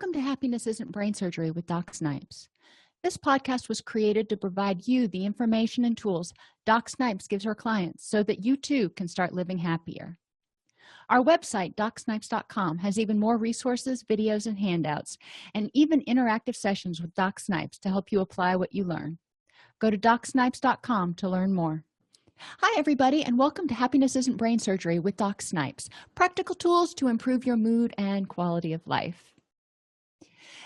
Welcome to Happiness Isn't Brain Surgery with Doc Snipes. This podcast was created to provide you the information and tools Doc Snipes gives her clients so that you too can start living happier. Our website, DocSnipes.com, has even more resources, videos, and handouts, and even interactive sessions with Doc Snipes to help you apply what you learn. Go to DocSnipes.com to learn more. Hi, everybody, and welcome to Happiness Isn't Brain Surgery with Doc Snipes, practical tools to improve your mood and quality of life.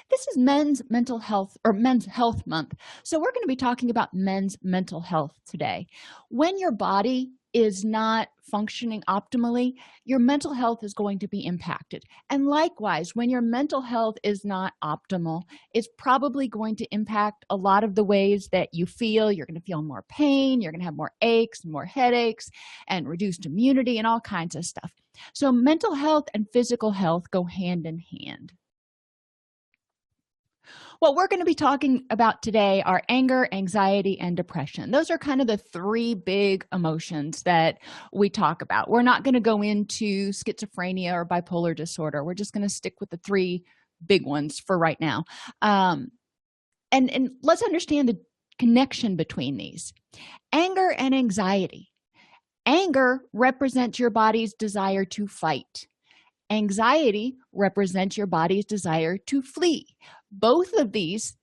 This is Men's Mental Health Month, so we're going to be talking about men's mental health today. When your body is not functioning optimally, your mental health is going to be impacted. And likewise, when your mental health is not optimal, it's probably going to impact a lot of the ways that you feel. You're going to feel more pain, you're going to have more aches, more headaches, and reduced immunity and all kinds of stuff. So mental health and physical health go hand in hand. What we're going to be talking about today are anger, anxiety, and depression. Those are kind of the three big emotions that we talk about. We're not going to go into schizophrenia or bipolar disorder. We're just going to stick with the three big ones for right now. And let's understand the connection between these. Anger and anxiety. Anger represents your body's desire to fight. Anxiety represents your body's desire to flee. Both of these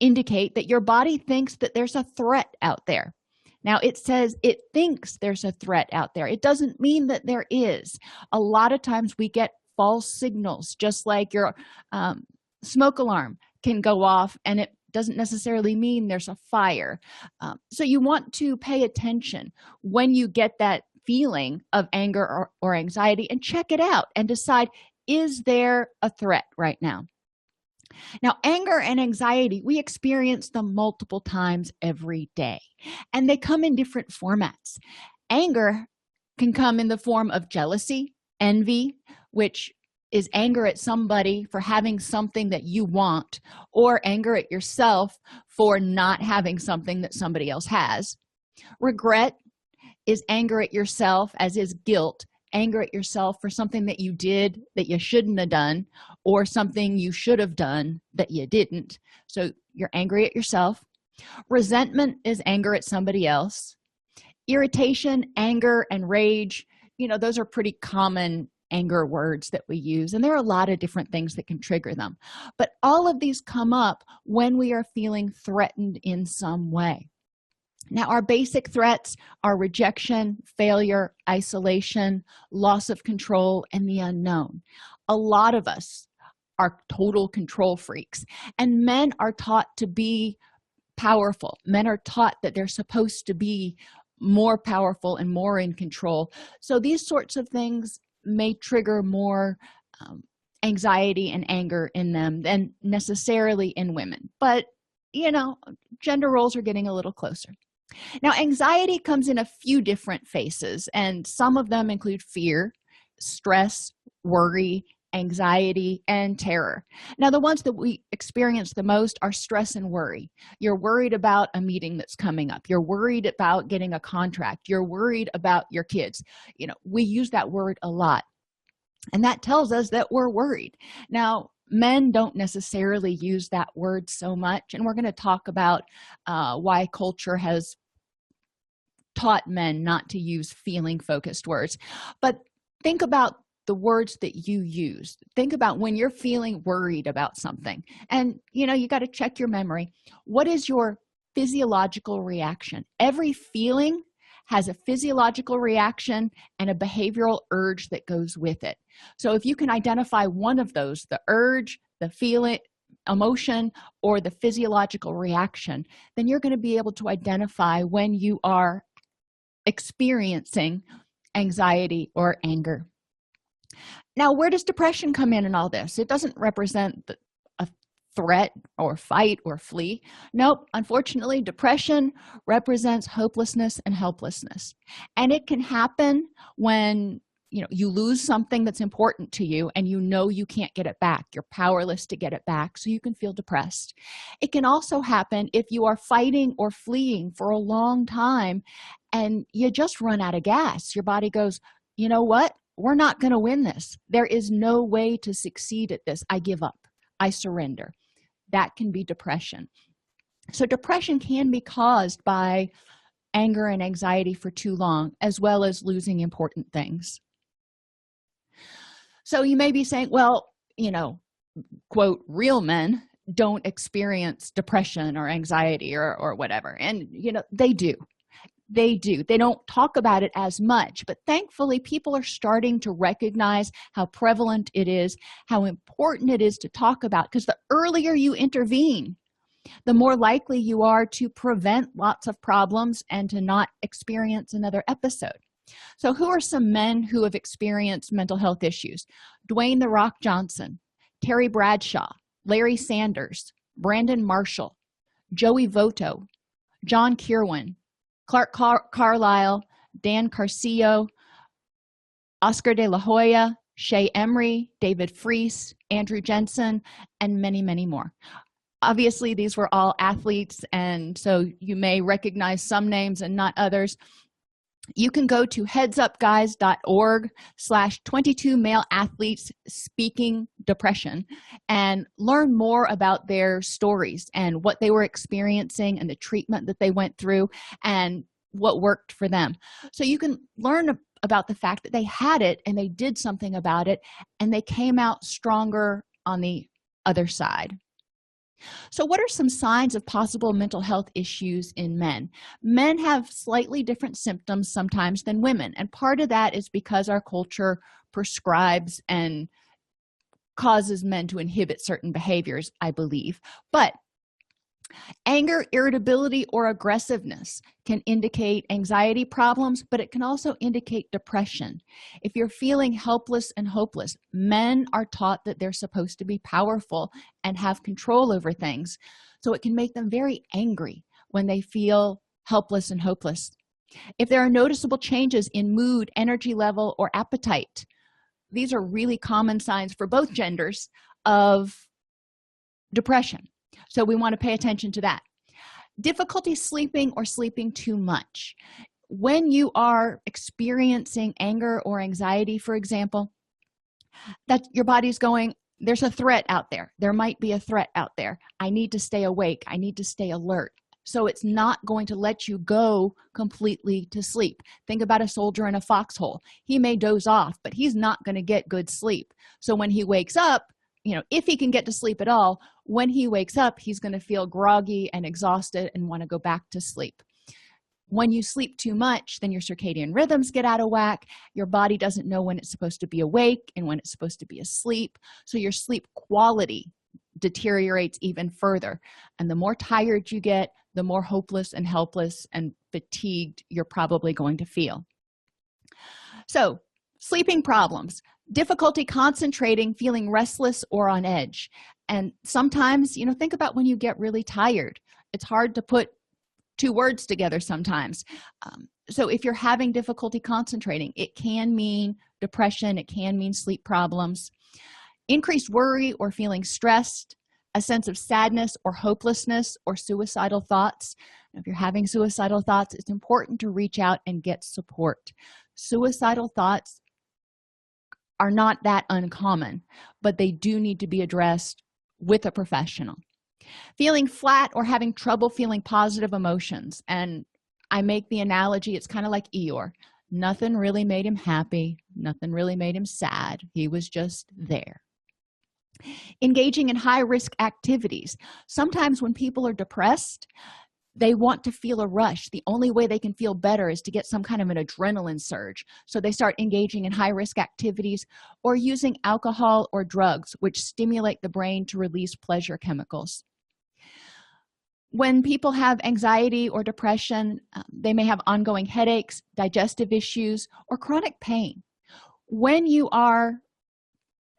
indicate that your body thinks that there's a threat out there. Now, it says it thinks there's a threat out there. It doesn't mean that there is. A lot of times we get false signals, just like your smoke alarm can go off and it doesn't necessarily mean there's a fire. So you want to pay attention when you get that feeling of anger or anxiety and check it out and decide, is there a threat right now? Now, anger and anxiety, we experience them multiple times every day, and they come in different formats. Anger can come in the form of jealousy, envy, which is anger at somebody for having something that you want, or anger at yourself for not having something that somebody else has. Regret is anger at yourself, as is guilt. Anger at yourself for something that you did that you shouldn't have done, or something you should have done that you didn't. So you're angry at yourself. Resentment is anger at somebody else. Irritation, anger, and rage, those are pretty common anger words that we use, and there are a lot of different things that can trigger them. But all of these come up when we are feeling threatened in some way. Now, our basic threats are rejection, failure, isolation, loss of control, and the unknown. A lot of us are total control freaks, and men are taught to be powerful. Men are taught that they're supposed to be more powerful and more in control. So these sorts of things may trigger more anxiety and anger in them than necessarily in women. But, gender roles are getting a little closer. Now, anxiety comes in a few different faces, and some of them include fear, stress, worry, anxiety, and terror. Now, the ones that we experience the most are stress and worry. You're worried about a meeting that's coming up. You're worried about getting a contract. You're worried about your kids. We use that word a lot, and that tells us that we're worried. Now, men don't necessarily use that word so much, and we're going to talk about why culture has taught men not to use feeling-focused words. But think about the words that you use. Think about when you're feeling worried about something. And, you got to check your memory. What is your physiological reaction? Every feeling has a physiological reaction and a behavioral urge that goes with it. So if you can identify one of those, the urge, the feeling, emotion, or the physiological reaction, then you're going to be able to identify when you are experiencing anxiety or anger. Now, where does depression come in all this? It doesn't represent a threat or fight or flee. Nope, unfortunately, depression represents hopelessness and helplessness. And it can happen when you lose something that's important to you and you can't get it back. You're powerless to get it back, so you can feel depressed. It can also happen if you are fighting or fleeing for a long time and you just run out of gas. Your body goes, you know what? We're not going to win this. There is no way to succeed at this. I give up. I surrender. That can be depression. So depression can be caused by anger and anxiety for too long, as well as losing important things. So you may be saying, well, quote, real men don't experience depression or anxiety or whatever. And they do. They don't talk about it as much, but thankfully people are starting to recognize how prevalent it is, how important it is to talk about, because the earlier you intervene, the more likely you are to prevent lots of problems and to not experience another episode. So who are some men who have experienced mental health issues? Dwayne "The Rock" Johnson, Terry Bradshaw, Larry Sanders, Brandon Marshall, Joey Votto, John Kirwan, Clark Carlisle, Dan Carcillo, Oscar de la Hoya, Shay Emery, David Freese, Andrew Jensen, and many, many more. Obviously, these were all athletes, and so you may recognize some names and not others. You can go to headsupguys.org/22 male athletes speaking depression and learn more about their stories and what they were experiencing and the treatment that they went through and what worked for them. So you can learn about the fact that they had it and they did something about it and they came out stronger on the other side. So what are some signs of possible mental health issues in men? Men have slightly different symptoms sometimes than women, and part of that is because our culture prescribes and causes men to inhibit certain behaviors, I believe. But anger, irritability, or aggressiveness can indicate anxiety problems, but it can also indicate depression. If you're feeling helpless and hopeless, men are taught that they're supposed to be powerful and have control over things. So it can make them very angry when they feel helpless and hopeless. If there are noticeable changes in mood, energy level, or appetite, these are really common signs for both genders of depression. So we want to pay attention to that. Difficulty sleeping or sleeping too much. When you are experiencing anger or anxiety, for example, that your body's going, there's a threat out there. There might be a threat out there. I need to stay awake. I need to stay alert. So it's not going to let you go completely to sleep. Think about a soldier in a foxhole. He may doze off, but he's not going to get good sleep. So when he wakes up, if he can get to sleep at all, when he wakes up, he's going to feel groggy and exhausted and want to go back to sleep. When you sleep too much, then your circadian rhythms get out of whack. Your body doesn't know when it's supposed to be awake and when it's supposed to be asleep. So your sleep quality deteriorates even further. And the more tired you get, the more hopeless and helpless and fatigued you're probably going to feel. So, sleeping problems, difficulty concentrating, feeling restless or on edge. And sometimes, think about when you get really tired. It's hard to put two words together sometimes. So if you're having difficulty concentrating, it can mean depression, it can mean sleep problems. Increased worry or feeling stressed, a sense of sadness or hopelessness or suicidal thoughts. If you're having suicidal thoughts, it's important to reach out and get support. Suicidal thoughts are not that uncommon, but they do need to be addressed with a professional. Feeling flat or having trouble feeling positive emotions. And I make the analogy, it's kind of like Eeyore. Nothing really made him happy. Nothing really made him sad. He was just there. Engaging in high-risk activities. Sometimes when people are depressed, they want to feel a rush. The only way they can feel better is to get some kind of an adrenaline surge. So they start engaging in high-risk activities or using alcohol or drugs, which stimulate the brain to release pleasure chemicals. When people have anxiety or depression, they may have ongoing headaches, digestive issues, or chronic pain. When you are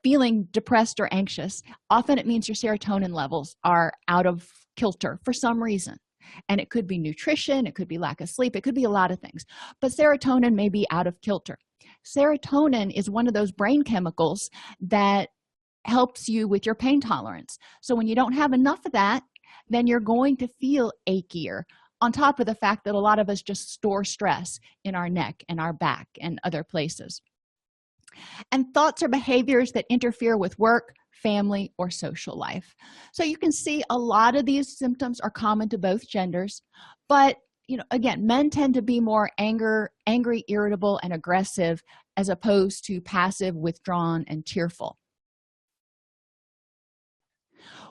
feeling depressed or anxious, often it means your serotonin levels are out of kilter for some reason. And it could be nutrition, it could be lack of sleep, it could be a lot of things. But serotonin may be out of kilter. Serotonin is one of those brain chemicals that helps you with your pain tolerance. So when you don't have enough of that, then you're going to feel achier, on top of the fact that a lot of us just store stress in our neck and our back and other places. And thoughts or behaviors that interfere with work, family, or social life. So you can see a lot of these symptoms are common to both genders, but again, men tend to be more angry, irritable, and aggressive, as opposed to passive, withdrawn, and tearful.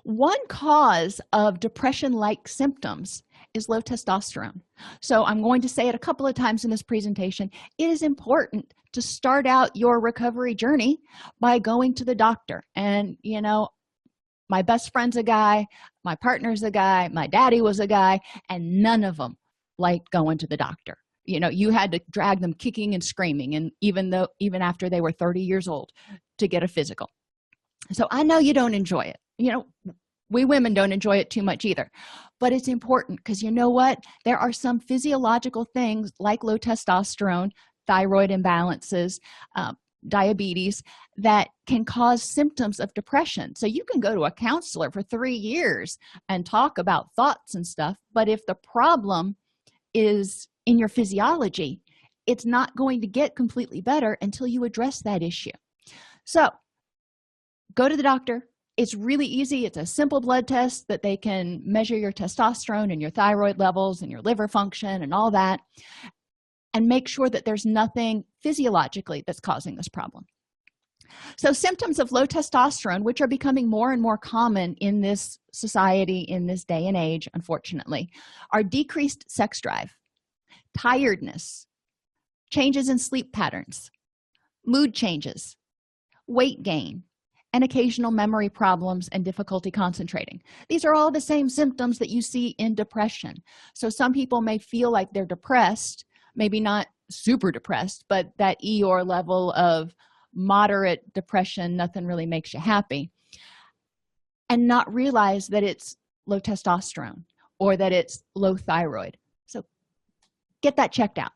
One cause of depression-like symptoms is low testosterone. So I'm going to say it a couple of times in this presentation. It is important to start out your recovery journey by going to the doctor. And my best friend's a guy, my partner's a guy, my daddy was a guy, and none of them liked going to the doctor. You had to drag them kicking and screaming, and even after they were 30 years old, to get a physical. So I know you don't enjoy it. We women don't enjoy it too much either, but it's important because you know what? There are some physiological things like low testosterone, thyroid imbalances, diabetes, that can cause symptoms of depression. So you can go to a counselor for 3 years and talk about thoughts and stuff, but if the problem is in your physiology, it's not going to get completely better until you address that issue. So go to the doctor. It's really easy. It's a simple blood test that they can measure your testosterone and your thyroid levels and your liver function and all that, and make sure that there's nothing physiologically that's causing this problem. So symptoms of low testosterone, which are becoming more and more common in this society, in this day and age, unfortunately, are decreased sex drive, tiredness, changes in sleep patterns, mood changes, weight gain, and occasional memory problems and difficulty concentrating. These are all the same symptoms that you see in depression. So some people may feel like they're depressed, maybe not super depressed, but that Eeyore level of moderate depression, nothing really makes you happy, and not realize that it's low testosterone or that it's low thyroid. So get that checked out.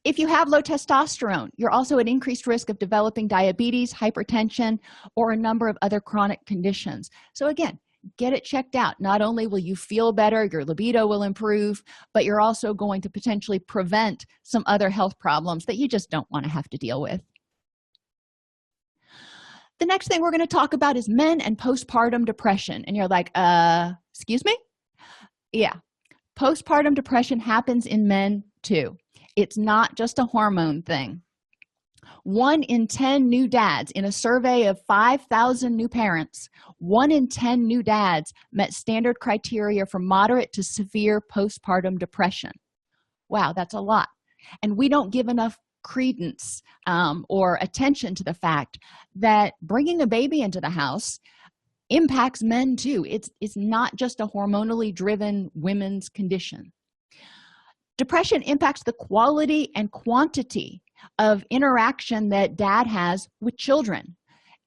If you have low testosterone, you're also at increased risk of developing diabetes, hypertension, or a number of other chronic conditions. So again, get it checked out. Not only will you feel better, your libido will improve, but you're also going to potentially prevent some other health problems that you just don't want to have to deal with. The next thing we're going to talk about is men and postpartum depression. And you're like, excuse me? Yeah, postpartum depression happens in men too. It's not just a hormone thing. 1 in 10 new dads, in a survey of 5,000 new parents, 1 in 10 new dads met standard criteria for moderate to severe postpartum depression. Wow, that's a lot. And we don't give enough credence or attention to the fact that bringing a baby into the house impacts men too. It's not just a hormonally driven women's condition. Depression impacts the quality and quantity of interaction that dad has with children.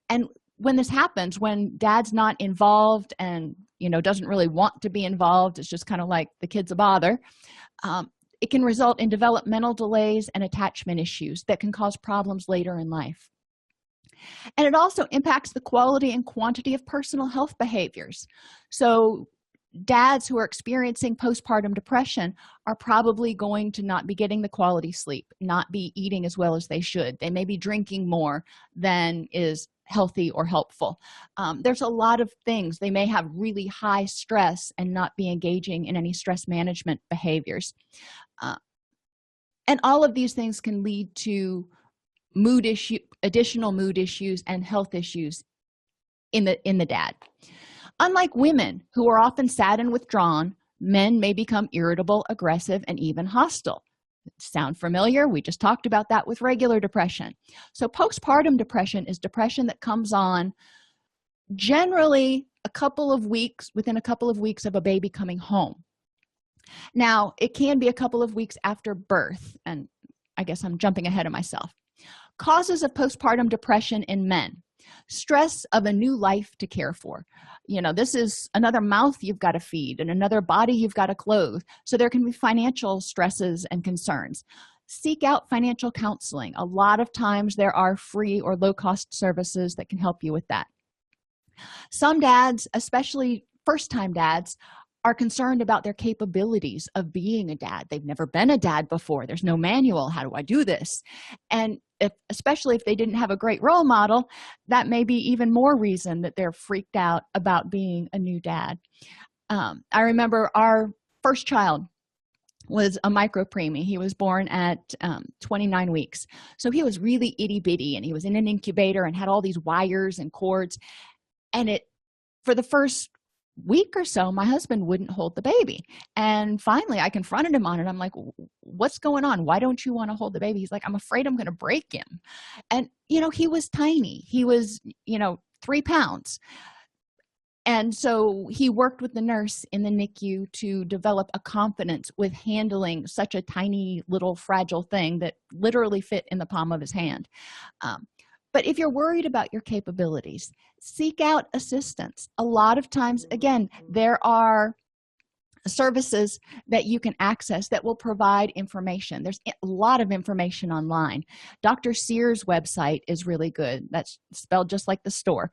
And when this happens, when dad's not involved and doesn't really want to be involved, it's just kind of like the kid's a bother, it can result in developmental delays and attachment issues that can cause problems later in life. And it also impacts the quality and quantity of personal health behaviors. So dads who are experiencing postpartum depression are probably going to not be getting the quality sleep, not be eating as well as they should. They may be drinking more than is healthy or helpful. There's a lot of things. They may have really high stress and not be engaging in any stress management behaviors. And all of these things can lead to additional mood issues and health issues in the dad. Unlike women, who are often sad and withdrawn, men may become irritable, aggressive, and even hostile. Sound familiar? We just talked about that with regular depression. So postpartum depression is depression that comes on generally within a couple of weeks of a baby coming home. Now, it can be a couple of weeks after birth, and I guess I'm jumping ahead of myself. Causes of postpartum depression in men: stress of a new life to care for. This is another mouth you've got to feed and another body you've got to clothe. So there can be financial stresses and concerns. Seek out financial counseling. A lot of times there are free or low-cost services that can help you with that. Some dads, especially first-time dads, are concerned about their capabilities of being a dad. They've never been a dad before. There's no manual. How do I do this? And especially if they didn't have a great role model, that may be even more reason that they're freaked out about being a new dad. I remember our first child was a micropreemie. He was born at 29 weeks. So he was really itty bitty, and he was in an incubator and had all these wires and cords. And for the first week or so, my husband wouldn't hold the baby. And finally, I confronted him on it. I'm like, what's going on? Why don't you want to hold the baby? He's like, I'm afraid I'm going to break him. And, he was tiny. He was, 3 pounds. And so he worked with the nurse in the NICU to develop a confidence with handling such a tiny little fragile thing that literally fit in the palm of his hand. But if you're worried about your capabilities, seek out assistance. A lot of times, again, there are services that you can access that will provide information. There's a lot of information online. Dr. Sears' website is really good. That's spelled just like the store.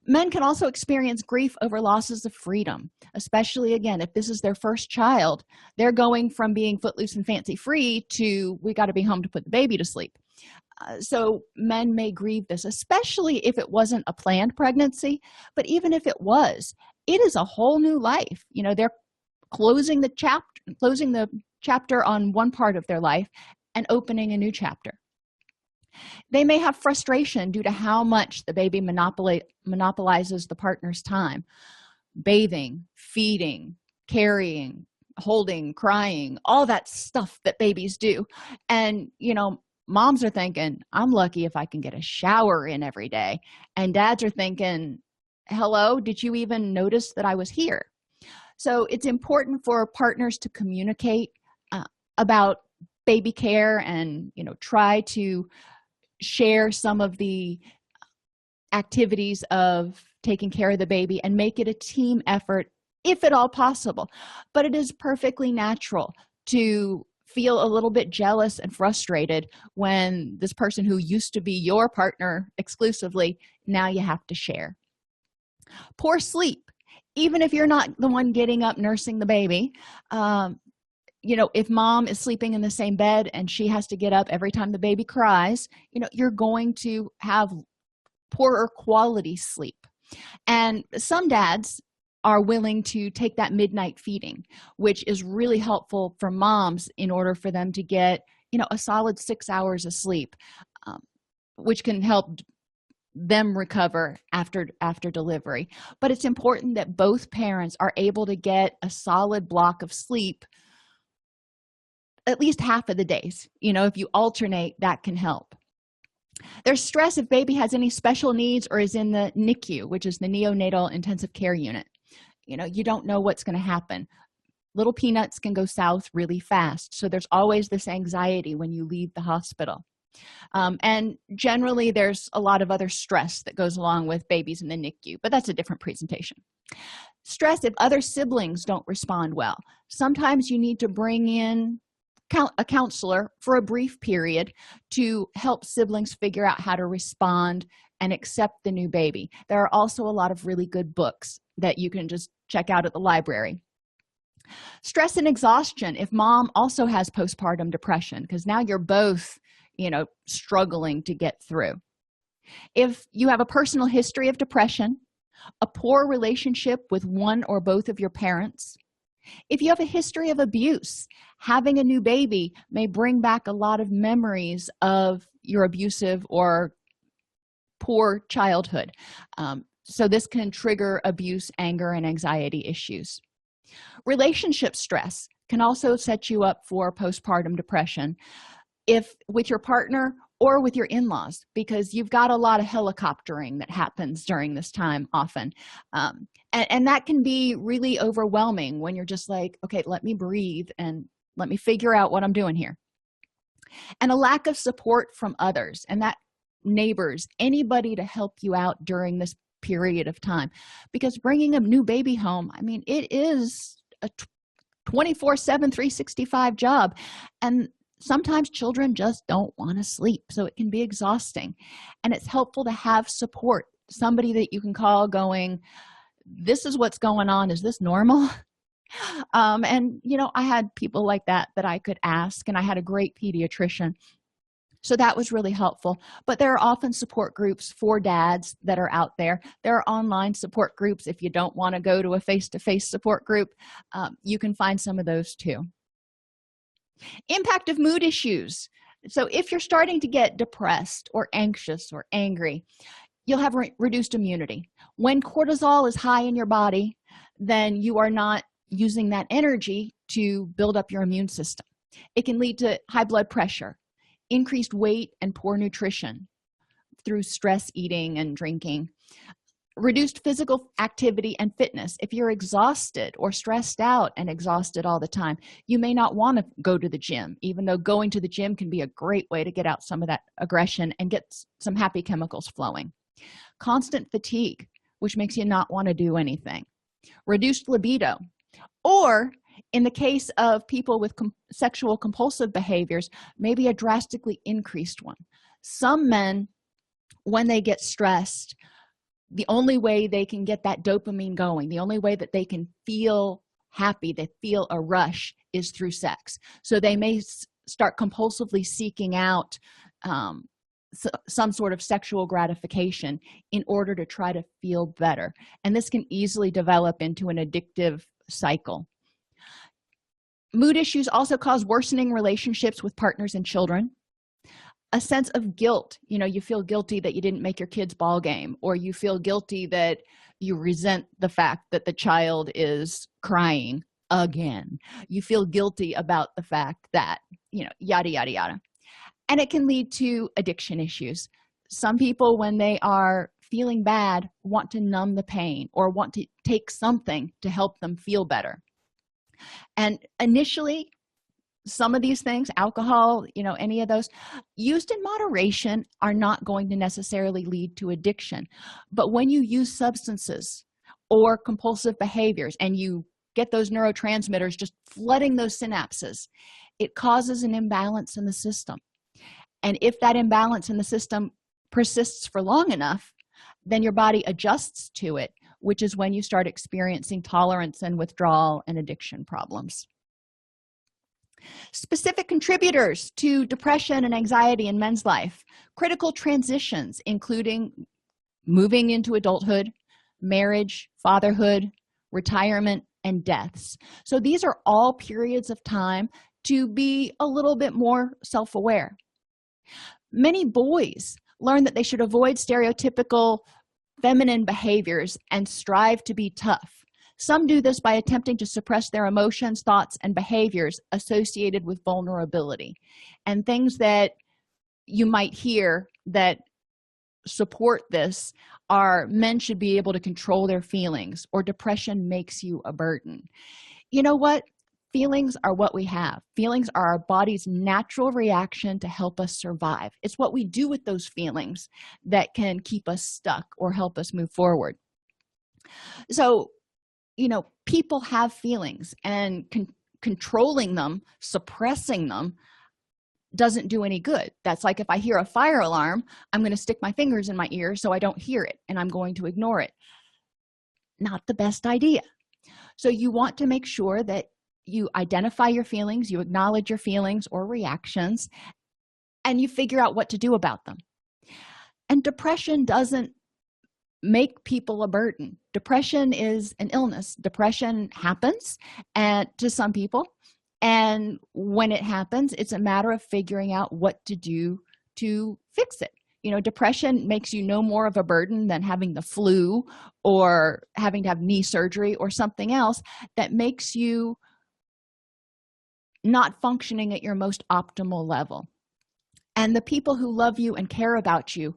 Men can also experience grief over losses of freedom, especially, again, if this is their first child. They're going from being footloose and fancy free to, we got to be home to put the baby to sleep. So men may grieve this, especially if it wasn't a planned pregnancy. But even if it was, it is a whole new life. They're closing the chapter on one part of their life and opening a new chapter. They may have frustration due to how much the baby monopolizes the partner's time. Bathing, feeding, carrying, holding, crying, all that stuff that babies do. And, moms are thinking, I'm lucky if I can get a shower in every day. And dads are thinking, hello, did you even notice that I was here? So it's important for partners to communicate about baby care and, try to share some of the activities of taking care of the baby and make it a team effort if at all possible. But it is perfectly natural to feel a little bit jealous and frustrated when this person who used to be your partner exclusively, now you have to share. Poor sleep. Even if you're not the one getting up nursing the baby, if mom is sleeping in the same bed and she has to get up every time the baby cries, you're going to have poorer quality sleep. And some dads are willing to take that midnight feeding, which is really helpful for moms in order for them to get, a solid 6 hours of sleep, which can help them recover after delivery. But it's important that both parents are able to get a solid block of sleep at least half of the days. If you alternate, that can help. There's stress if baby has any special needs or is in the NICU, which is the neonatal intensive care unit. You don't know what's going to happen. Little peanuts can go south really fast. So there's always this anxiety when you leave the hospital. And generally, there's a lot of other stress that goes along with babies in the NICU, but that's a different presentation. Stress if other siblings don't respond well. Sometimes you need to bring in a counselor for a brief period to help siblings figure out how to respond and accept the new baby. There are also a lot of really good books that you can just check out at the library. Stress and exhaustion if mom also has postpartum depression, because now you're both, struggling to get through. If you have a personal history of depression, a poor relationship with one or both of your parents, if you have a history of abuse, having a new baby may bring back a lot of memories of your abusive or poor childhood. So this can trigger abuse, anger, and anxiety issues. Relationship stress can also set you up for postpartum depression if with your partner or with your in-laws, because you've got a lot of helicoptering that happens during this time often. And that can be really overwhelming when you're just like, okay, let me breathe and let me figure out what I'm doing here. And a lack of support from others, and that neighbors, anybody to help you out during this period of time, because bringing a new baby home, it is a 24/7 365 job, and sometimes children just don't want to sleep, so it can be exhausting. And it's helpful to have support, somebody that you can call going, this is what's going on, is this normal? And I had people like that I could ask, and I had a great pediatrician So that was really helpful. But there are often support groups for dads that are out there. There are online support groups. If you don't want to go to a face-to-face support group, you can find some of those too. Impact of mood issues. So if you're starting to get depressed or anxious or angry, you'll have reduced immunity. When cortisol is high in your body, then you are not using that energy to build up your immune system. It can lead to high blood pressure, increased weight, and poor nutrition through stress eating and drinking. Reduced physical activity and fitness. If you're exhausted or stressed out and exhausted all the time, you may not want to go to the gym, even though going to the gym can be a great way to get out some of that aggression and get some happy chemicals flowing. Constant fatigue, which makes you not want to do anything. Reduced libido, or in the case of people with sexual compulsive behaviors, maybe a drastically increased one. Some men, when they get stressed, the only way they can get that dopamine going, the only way that they can feel happy, they feel a rush, is through sex. So they may start compulsively seeking out some sort of sexual gratification in order to try to feel better. And this can easily develop into an addictive cycle. Mood issues also cause worsening relationships with partners and children. A sense of guilt. You feel guilty that you didn't make your kid's ball game, or you feel guilty that you resent the fact that the child is crying again. You feel guilty about the fact that, yada, yada, yada. And it can lead to addiction issues. Some people, when they are feeling bad, want to numb the pain or want to take something to help them feel better. And initially, some of these things, alcohol, any of those, used in moderation, are not going to necessarily lead to addiction. But when you use substances or compulsive behaviors and you get those neurotransmitters just flooding those synapses, it causes an imbalance in the system. And if that imbalance in the system persists for long enough, then your body adjusts to it, which is when you start experiencing tolerance and withdrawal and addiction problems. Specific contributors to depression and anxiety in men's life: critical transitions, including moving into adulthood, marriage, fatherhood, retirement, and deaths. So these are all periods of time to be a little bit more self-aware. Many boys learn that they should avoid stereotypical feminine behaviors and strive to be tough. Some do this by attempting to suppress their emotions, thoughts, and behaviors associated with vulnerability. And things that you might hear that support this are: men should be able to control their feelings, or depression makes you a burden. You know what? Feelings are what we have. Feelings are our body's natural reaction to help us survive. It's what we do with those feelings that can keep us stuck or help us move forward. So, people have feelings, and controlling them, suppressing them, doesn't do any good. That's like if I hear a fire alarm, I'm going to stick my fingers in my ear so I don't hear it, and I'm going to ignore it. Not the best idea. So you want to make sure that you identify your feelings, you acknowledge your feelings or reactions, and you figure out what to do about them. And depression doesn't make people a burden. Depression is an illness. Depression happens to some people, and when it happens, it's a matter of figuring out what to do to fix it. Depression makes you no more of a burden than having the flu or having to have knee surgery or something else that makes you not functioning at your most optimal level. And the people who love you and care about you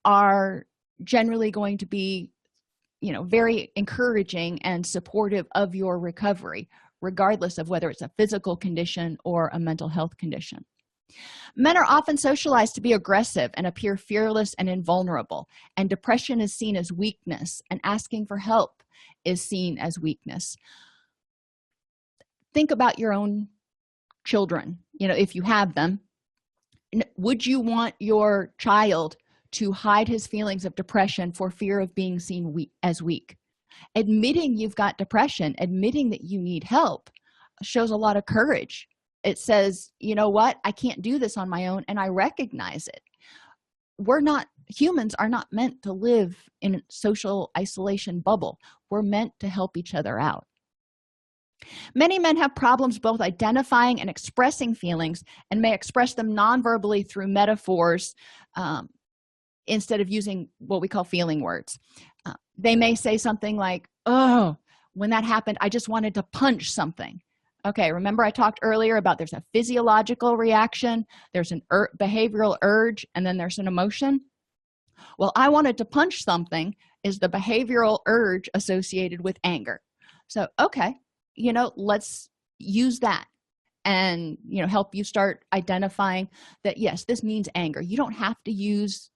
are generally going to be, very encouraging and supportive of your recovery, regardless of whether it's a physical condition or a mental health condition. Men are often socialized to be aggressive and appear fearless and invulnerable, and depression is seen as weakness, and asking for help is seen as weakness. Think about your own children. If you have them, would you want your child to hide his feelings of depression for fear of being seen as weak? Admitting you've got depression, admitting that you need help, shows a lot of courage It says, you know what, I can't do this on my own, and I recognize it. Humans are not meant to live in a social isolation bubble. We're meant to help each other out. Many men have problems both identifying and expressing feelings, and may express them non-verbally through metaphors, instead of using what we call feeling words. They may say something like, oh, when that happened, I just wanted to punch something. Okay, remember I talked earlier about there's a physiological reaction, there's an behavioral urge, and then there's an emotion. Well, I wanted to punch something is the behavioral urge associated with anger. So, okay, let's use that and, help you start identifying that, yes, this means anger. You don't have to use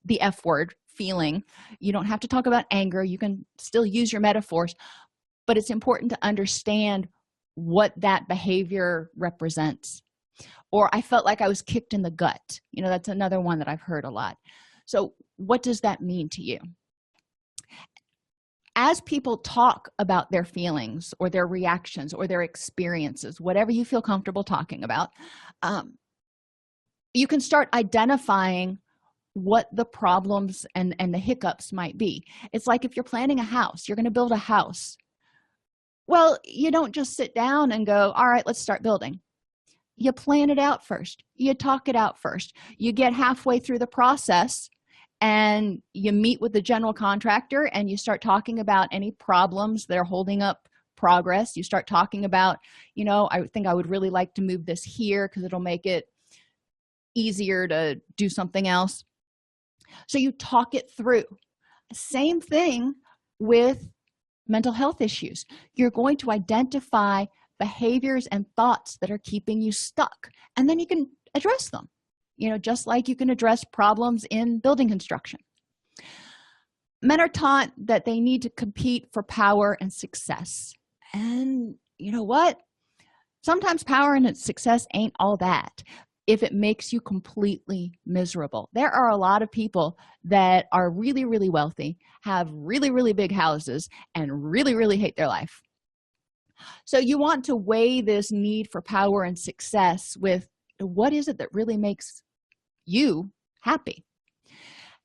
the F word, feeling. You don't have to talk about anger. You can still use your metaphors, but it's important to understand what that behavior represents. Or I felt like I was kicked in the gut. That's another one that I've heard a lot. So what does that mean to you? As people talk about their feelings or their reactions or their experiences, whatever you feel comfortable talking about, you can start identifying what the problems and the hiccups might be. It's like if you're planning a house, you're going to build a house. Well, you don't just sit down and go, all right, let's start building. You plan it out first. You talk it out first. You get halfway through the process and you meet with the general contractor and you start talking about any problems that are holding up progress. You start talking about, I think I would really like to move this here because it'll make it easier to do something else. So you talk it through. Same thing with mental health issues. You're going to identify behaviors and thoughts that are keeping you stuck, and then you can address them, just like you can address problems in building construction. Men are taught that they need to compete for power and success. And you know what? Sometimes power and success ain't all that if it makes you completely miserable. There are a lot of people that are really, really wealthy, have really, really big houses, and really, really hate their life. So you want to weigh this need for power and success with what is it that really makes you happy.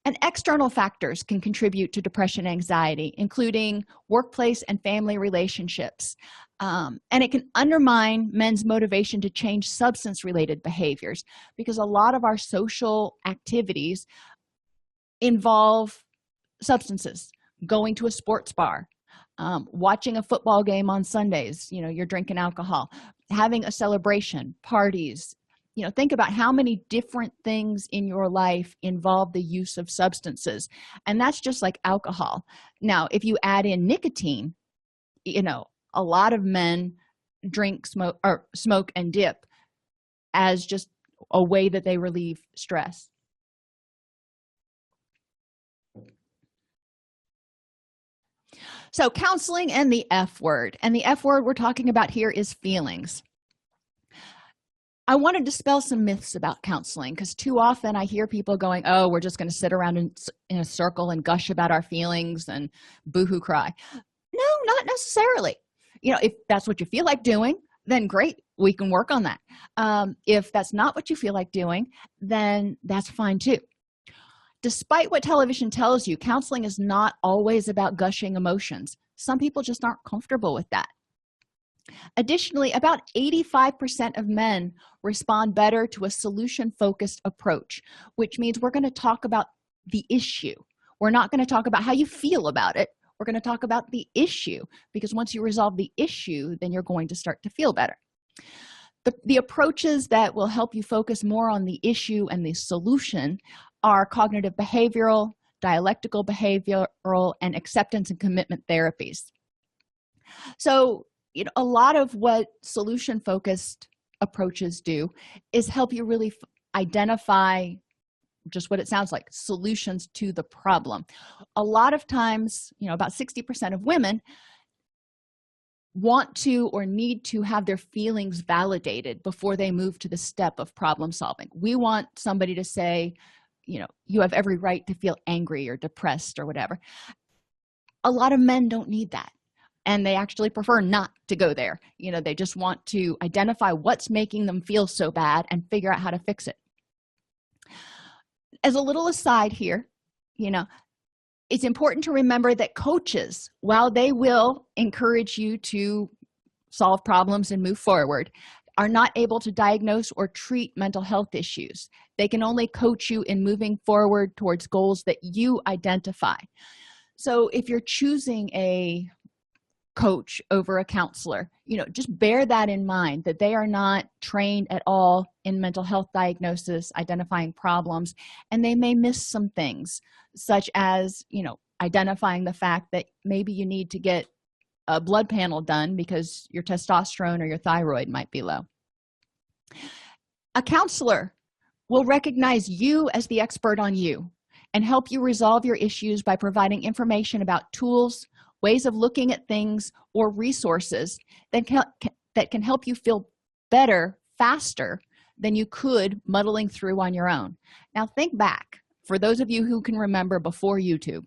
And external factors can contribute to depression and anxiety, including workplace and family relationships. And it can undermine men's motivation to change substance-related behaviors, because a lot of our social activities involve substances. Going to a sports bar, watching a football game on Sundays, you're drinking alcohol, having a celebration, parties. Think about how many different things in your life involve the use of substances, and that's just like alcohol. Now, if you add in nicotine, a lot of men drink, smoke and dip as just a way that they relieve stress. So counseling and the F word, and the F word we're talking about here is feelings. I want to dispel some myths about counseling, because too often I hear people going, oh, we're just going to sit around in a circle and gush about our feelings and boohoo cry. No, not necessarily. If that's what you feel like doing, then great, we can work on that. If that's not what you feel like doing, then that's fine too. Despite what television tells you, counseling is not always about gushing emotions. Some people just aren't comfortable with that. Additionally, about 85% of men respond better to a solution-focused approach, which means we're going to talk about the issue. We're not going to talk about how you feel about it. We're going to talk about the issue, because once you resolve the issue, then you're going to start to feel better. The approaches that will help you focus more on the issue and the solution are cognitive behavioral, dialectical behavioral, and acceptance and commitment therapies. So, a lot of what solution-focused approaches do is help you really identify just what it sounds like, solutions to the problem. A lot of times, about 60% of women want to or need to have their feelings validated before they move to the step of problem solving. We want somebody to say, you have every right to feel angry or depressed or whatever. A lot of men don't need that. and they actually prefer not to go there. They just want to identify what's making them feel so bad and figure out how to fix it. As a little aside here, it's important to remember that coaches, while they will encourage you to solve problems and move forward, are not able to diagnose or treat mental health issues. They can only coach you in moving forward towards goals that you identify. So if you're choosing a coach over a counselor, just bear that in mind, that they are not trained at all in mental health diagnosis, identifying problems, and they may miss some things, such as identifying the fact that maybe you need to get a blood panel done because your testosterone or your thyroid might be low. A counselor will recognize you as the expert on you and help you resolve your issues by providing information about tools, ways of looking at things, or resources that can help you feel better faster than you could muddling through on your own. Now think back, for those of you who can remember before YouTube,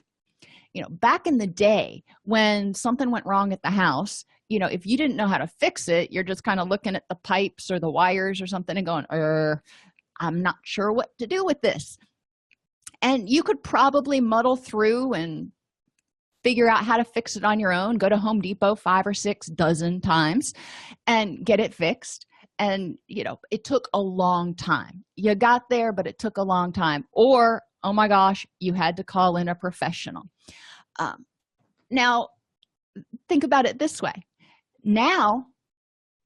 back in the day when something went wrong at the house, if you didn't know how to fix it, you're just kind of looking at the pipes or the wires or something and going, I'm not sure what to do with this. And you could probably muddle through and figure out how to fix it on your own, go to Home Depot 5 or 6 dozen times and get it fixed. And it took a long time. You got there, but it took a long time. Or, oh my gosh, you had to call in a professional. Now think about it this way. Now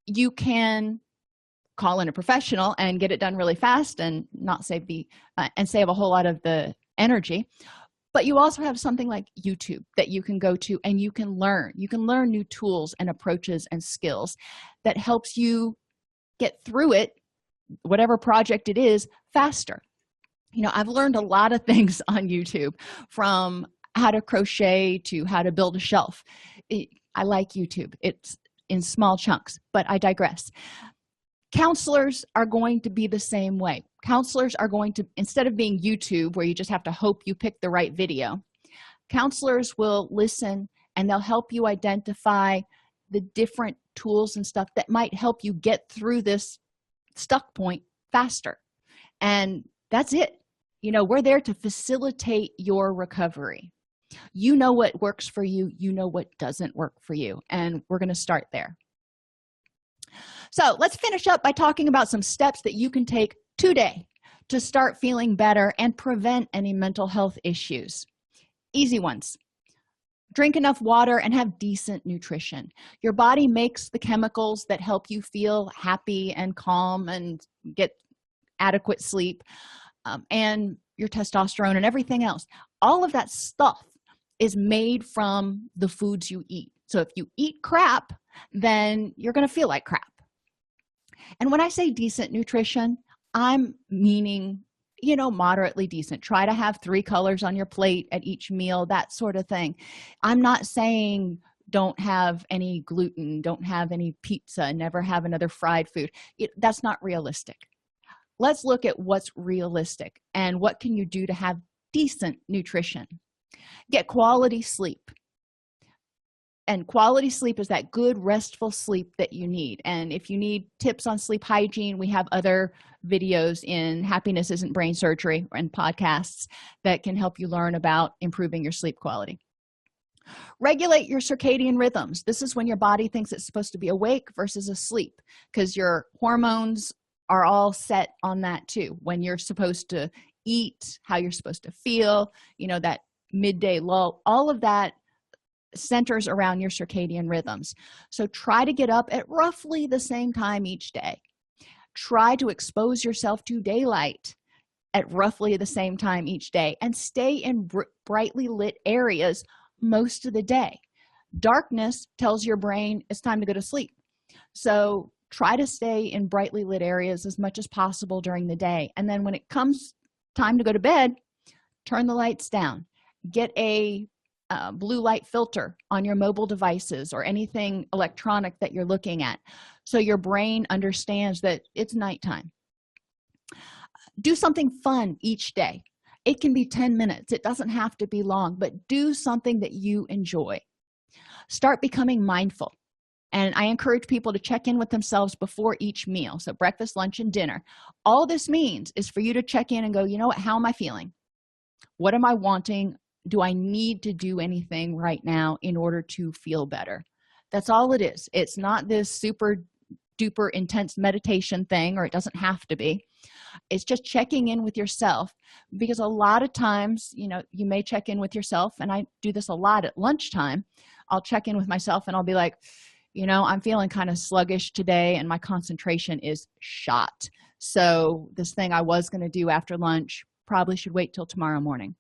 you can call in a professional and get it done really fast and not save save a whole lot of the energy. But you also have something like YouTube that you can go to and you can learn new tools and approaches and skills that helps you get through it, whatever project it is, faster. I've learned a lot of things on YouTube, from how to crochet to how to build a shelf. I like YouTube. It's in small chunks, but I digress. Counselors are going to be the same way. Counselors are going to, instead of being YouTube where you just have to hope you pick the right video, counselors will listen and they'll help you identify the different tools and stuff that might help you get through this stuck point faster. And that's it. We're there to facilitate your recovery. You know what works for you. You know what doesn't work for you. And we're going to start there. So let's finish up by talking about some steps that you can take today to start feeling better and prevent any mental health issues. Easy ones. Drink enough water and have decent nutrition. Your body makes the chemicals that help you feel happy and calm and get adequate sleep, and your testosterone and everything else. All of that stuff is made from the foods you eat. So if you eat crap, then you're going to feel like crap. And when I say decent nutrition, I'm meaning, moderately decent. Try to have 3 colors on your plate at each meal, that sort of thing. I'm not saying don't have any gluten, don't have any pizza, never have another fried food. That's not realistic. Let's look at what's realistic and what can you do to have decent nutrition. Get quality sleep. And quality sleep is that good, restful sleep that you need. And if you need tips on sleep hygiene, we have other videos in Happiness Isn't Brain Surgery and podcasts that can help you learn about improving your sleep quality. Regulate your circadian rhythms. This is when your body thinks it's supposed to be awake versus asleep, because your hormones are all set on that too. When you're supposed to eat, how you're supposed to feel, that midday lull, all of that centers around your circadian rhythms. So try to get up at roughly the same time each day. Try to expose yourself to daylight at roughly the same time each day, and stay in brightly lit areas most of the day. Darkness tells your brain it's time to go to sleep. So try to stay in brightly lit areas as much as possible during the day. And then when it comes time to go to bed, turn the lights down. Get a blue light filter on your mobile devices or anything electronic that you're looking at, so your brain understands that it's nighttime. Do something fun each day. It can be 10 minutes. It doesn't have to be long, but do something that you enjoy. Start becoming mindful. And I encourage people to check in with themselves before each meal. So breakfast, lunch, and dinner. All this means is for you to check in and go, you know what, how am I feeling? What am I wanting? Do I need to do anything right now in order to feel better? That's all it is. It's not this super duper intense meditation thing, or it doesn't have to be. It's just checking in with yourself, because a lot of times, you may check in with yourself, and I do this a lot at lunchtime. I'll check in with myself and I'll be like, I'm feeling kind of sluggish today and my concentration is shot. So this thing I was going to do after lunch probably should wait till tomorrow morning.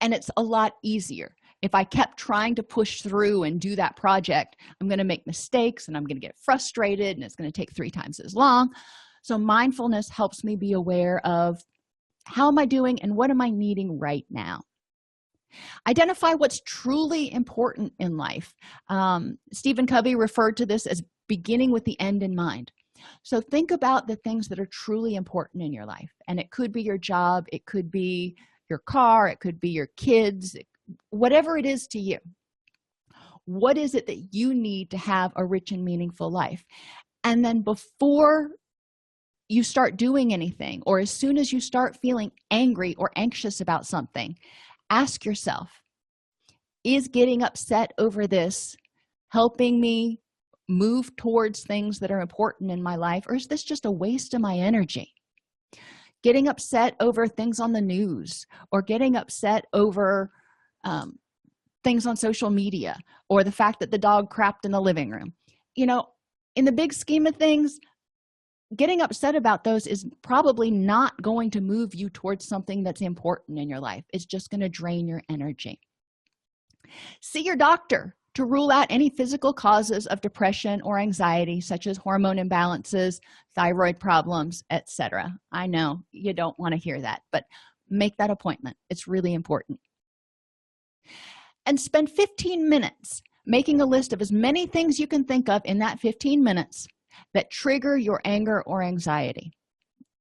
And it's a lot easier. If I kept trying to push through and do that project, I'm going to make mistakes and I'm going to get frustrated and it's going to take 3 times as long. So mindfulness helps me be aware of how am I doing and what am I needing right now. Identify what's truly important in life. Stephen Covey referred to this as beginning with the end in mind. So think about the things that are truly important in your life. And it could be your job, it could be your car, it could be your kids, whatever it is to you. What is it that you need to have a rich and meaningful life? And then before you start doing anything, or as soon as you start feeling angry or anxious about something, ask yourself, is getting upset over this helping me move towards things that are important in my life, or is this just a waste of my energy? Getting upset over things on the news, or getting upset over things on social media, or the fact that the dog crapped in the living room. In the big scheme of things, getting upset about those is probably not going to move you towards something that's important in your life. It's just going to drain your energy. See your doctor to rule out any physical causes of depression or anxiety, such as hormone imbalances, thyroid problems, etc. I know you don't want to hear that, but make that appointment. It's really important. And spend 15 minutes making a list of as many things you can think of in that 15 minutes that trigger your anger or anxiety.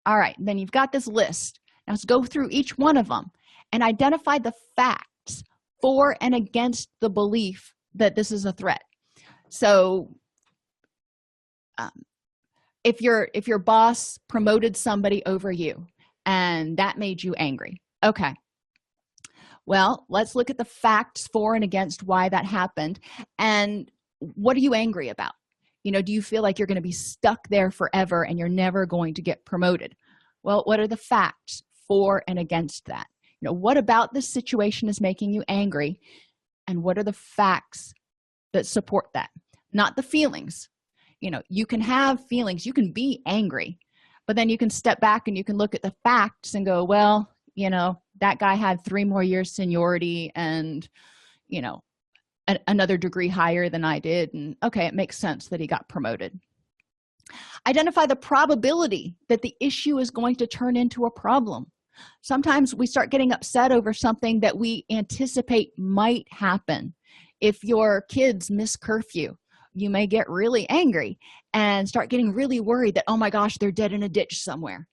All right, then you've got this list. Now let's go through each one of them and identify the facts for and against the belief that this is a threat. So if your boss promoted somebody over you and that made you angry, okay, well, let's look at the facts for and against why that happened. And what are you angry about? Do you feel like you're going to be stuck there forever and you're never going to get promoted? Well, what are the facts for and against that? What about this situation is making you angry? And what are the facts that support that? Not the feelings. You can have feelings, you can be angry, but then you can step back and you can look at the facts and go, well, that guy had 3 more years seniority and, another degree higher than I did. And okay, it makes sense that he got promoted. Identify the probability that the issue is going to turn into a problem. Sometimes we start getting upset over something that we anticipate might happen. If your kids miss curfew, you may get really angry and start getting really worried that, oh my gosh, they're dead in a ditch somewhere.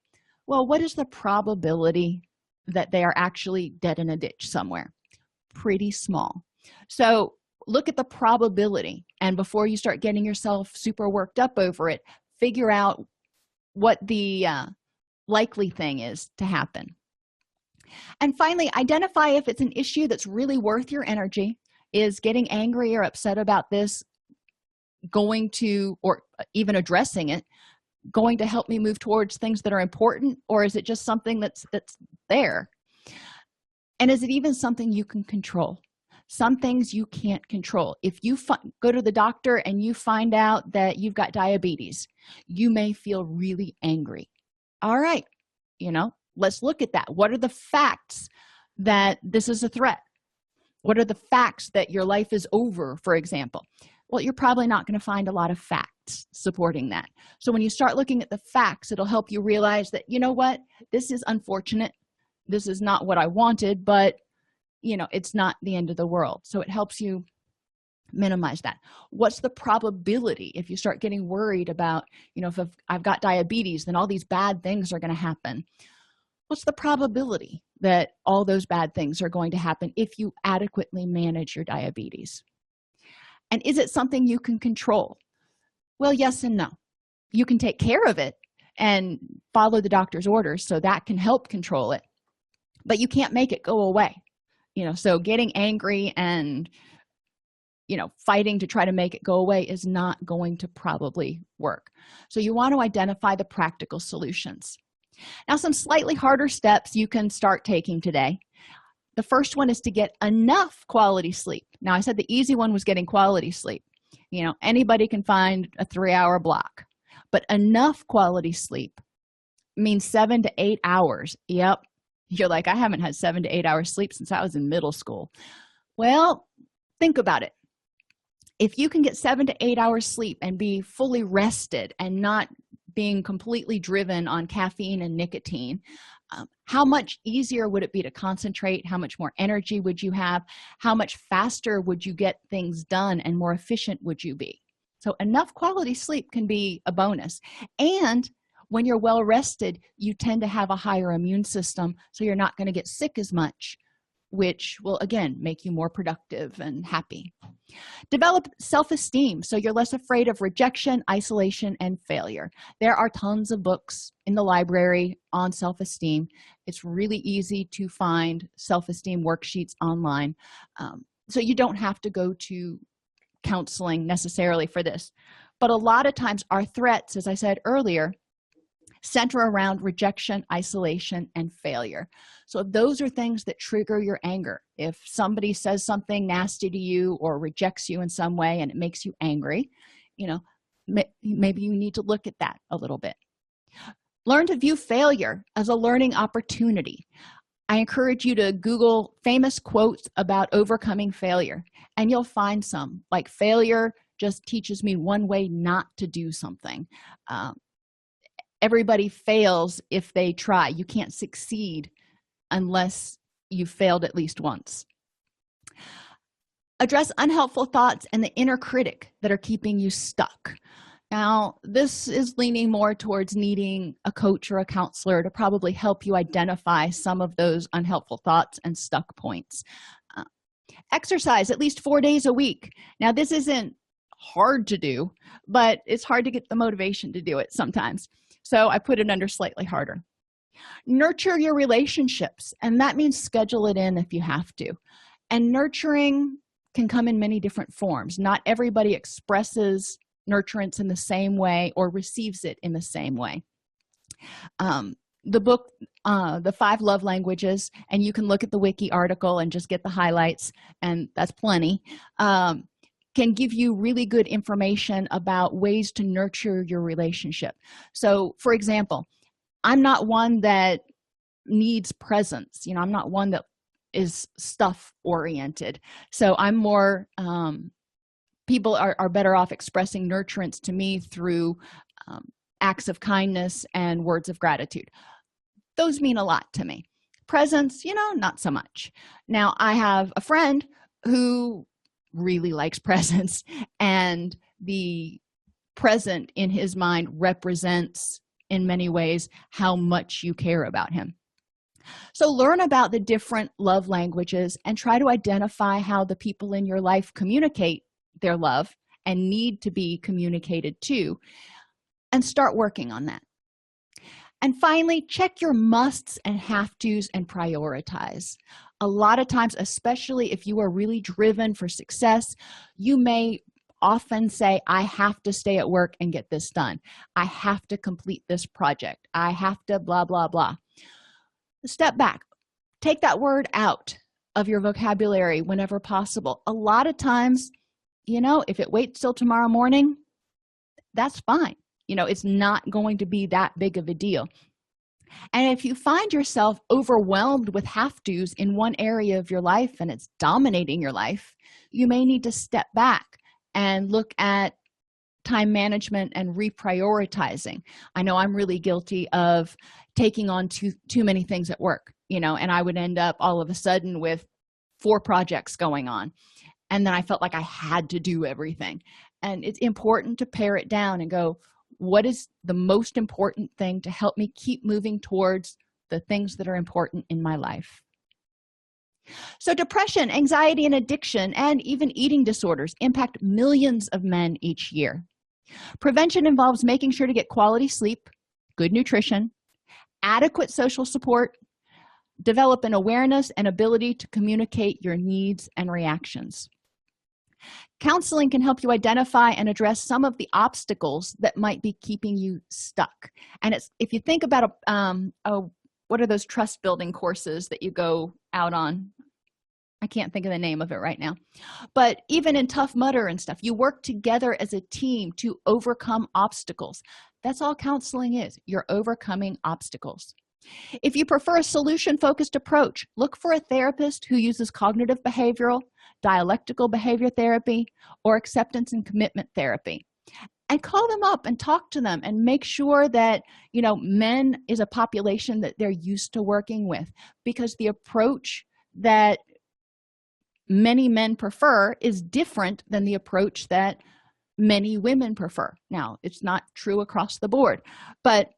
Well, what is the probability that they are actually dead in a ditch somewhere? Pretty small. So look at the probability, and before you start getting yourself super worked up over it, figure out what the likely thing is to happen. And finally, identify if it's an issue that's really worth your energy. Is getting angry or upset about this going to, or even addressing it, going to help me move towards things that are important, or is it just something that's there? And is it even something you can control? Some things you can't control. If you go to the doctor and you find out that you've got diabetes, you may feel really angry. All right, let's look at that. What are the facts that this is a threat? What are the facts that your life is over, for example? Well, you're probably not going to find a lot of facts supporting that. So when you start looking at the facts, it'll help you realize that, what, this is unfortunate. This is not what I wanted, but it's not the end of the world. So it helps you minimize that. What's the probability if you start getting worried about, if I've got diabetes, then all these bad things are going to happen? What's the probability that all those bad things are going to happen if you adequately manage your diabetes? And is it something you can control? Well, yes and no. You can take care of it and follow the doctor's orders, so that can help control it, but you can't make it go away. So getting angry and fighting to try to make it go away is not going to probably work. So you want to identify the practical solutions. Now, some slightly harder steps you can start taking today. The first one is to get enough quality sleep. Now, I said the easy one was getting quality sleep. Anybody can find a 3-hour block, but enough quality sleep means 7 to 8 hours. Yep. You're like, I haven't had 7 to 8 hours sleep since I was in middle school. Well, think about it. If you can get 7 to 8 hours sleep and be fully rested and not being completely driven on caffeine and nicotine, how much easier would it be to concentrate? How much more energy would you have? How much faster would you get things done and more efficient would you be? So enough quality sleep can be a bonus. And when you're well rested, you tend to have a higher immune system, so you're not going to get sick as much, which will again make you more productive and happy. Develop self-esteem, so you're less afraid of rejection, isolation, and failure. There are tons of books in the library on self-esteem. It's really easy to find self-esteem worksheets online, so you don't have to go to counseling necessarily for this. But a lot of times our threats, as I said earlier, center around rejection, isolation, and failure. So those are things that trigger your anger. If somebody says something nasty to you or rejects you in some way and it makes you angry, maybe you need to look at that a little bit. Learn to view failure as a learning opportunity. I encourage you to Google famous quotes about overcoming failure, and you'll find some, like failure just teaches me one way not to do something. Everybody fails if they try. You can't succeed unless you failed at least once. Address unhelpful thoughts and the inner critic that are keeping you stuck. Now, this is leaning more towards needing a coach or a counselor to probably help you identify some of those unhelpful thoughts and stuck points. Exercise at least 4 days a week. Now, this isn't hard to do, but it's hard to get the motivation to do it sometimes. So I put it under slightly harder. Nurture your relationships, and that means schedule it in if you have to. And nurturing can come in many different forms. Not everybody expresses nurturance in the same way or receives it in the same way. The book, The 5 Love Languages, and you can look at the wiki article and just get the highlights, and that's plenty, can give you really good information about ways to nurture your relationship. So, for example, I'm not one that needs presents. I'm not one that is stuff oriented. So I'm more, people are better off expressing nurturance to me through acts of kindness and words of gratitude. Those mean a lot to me. Presents, not so much. Now, I have a friend who really likes presents, and the present in his mind represents in many ways how much you care about him. So learn about the different love languages and try to identify how the people in your life communicate their love and need to be communicated to, and start working on that. And finally, check your musts and have-tos and prioritize. A lot of times, especially if you are really driven for success, you may often say, I have to stay at work and get this done. I have to complete this project. I have to blah, blah, blah. Step back. Take that word out of your vocabulary whenever possible. A lot of times, if it waits till tomorrow morning, that's fine. It's not going to be that big of a deal. And if you find yourself overwhelmed with have-tos in one area of your life and it's dominating your life, you may need to step back and look at time management and reprioritizing. I know I'm really guilty of taking on too many things at work, and I would end up all of a sudden with 4 projects going on. And then I felt like I had to do everything. And it's important to pare it down and go, what is the most important thing to help me keep moving towards the things that are important in my life? So depression, anxiety, and addiction, and even eating disorders impact millions of men each year. Prevention involves making sure to get quality sleep, good nutrition, adequate social support, develop an awareness and ability to communicate your needs and reactions. Counseling can help you identify and address some of the obstacles that might be keeping you stuck. And it's, if you think about what are those trust building courses that you go out on? I can't think of the name of it right now. But even in Tough Mudder and stuff, you work together as a team to overcome obstacles. That's all counseling is. You're overcoming obstacles. If you prefer a solution-focused approach, look for a therapist who uses cognitive behavioral, dialectical behavior therapy, or acceptance and commitment therapy. And call them up and talk to them and make sure that, men is a population that they're used to working with, because the approach that many men prefer is different than the approach that many women prefer. Now, it's not true across the board, but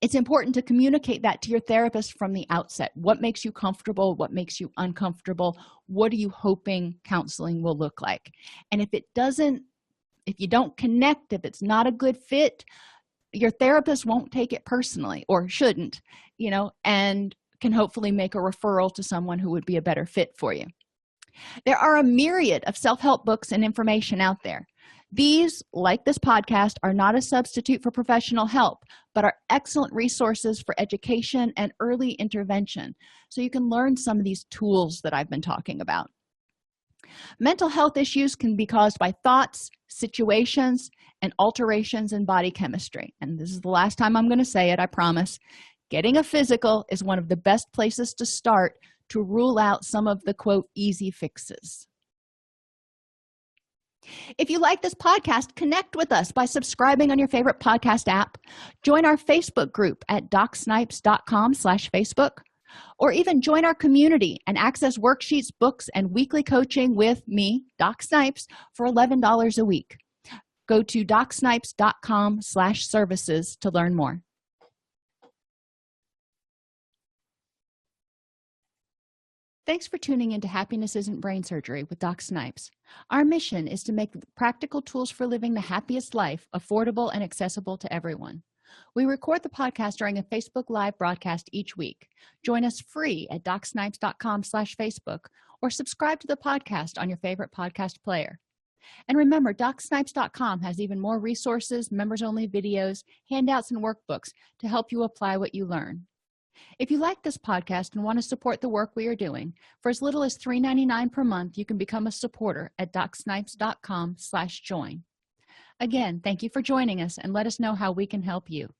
it's important to communicate that to your therapist from the outset. What makes you comfortable? What makes you uncomfortable? What are you hoping counseling will look like? And if you don't connect, if it's not a good fit, your therapist won't take it personally, or shouldn't, and can hopefully make a referral to someone who would be a better fit for you. There are a myriad of self-help books and information out there. These, like this podcast, are not a substitute for professional help, but are excellent resources for education and early intervention, so you can learn some of these tools that I've been talking about. Mental health issues can be caused by thoughts, situations, and alterations in body chemistry. And this is the last time I'm going to say it, I promise. Getting a physical is one of the best places to start to rule out some of the, quote, easy fixes. If you like this podcast, connect with us by subscribing on your favorite podcast app. Join our Facebook group at docsnipes.com/Facebook, or even join our community and access worksheets, books, and weekly coaching with me, Doc Snipes, for $11 a week. Go to docsnipes.com/services to learn more. Thanks for tuning into Happiness Isn't Brain Surgery with Doc Snipes. Our mission is to make practical tools for living the happiest life affordable and accessible to everyone. We record the podcast during a Facebook Live broadcast each week. Join us free at docsnipes.com/Facebook, or subscribe to the podcast on your favorite podcast player. And remember, docsnipes.com has even more resources, members-only videos, handouts, and workbooks to help you apply what you learn. If you like this podcast and want to support the work we are doing, for as little as $3.99 per month, you can become a supporter at docsnipes.com/join. Again, thank you for joining us, and let us know how we can help you.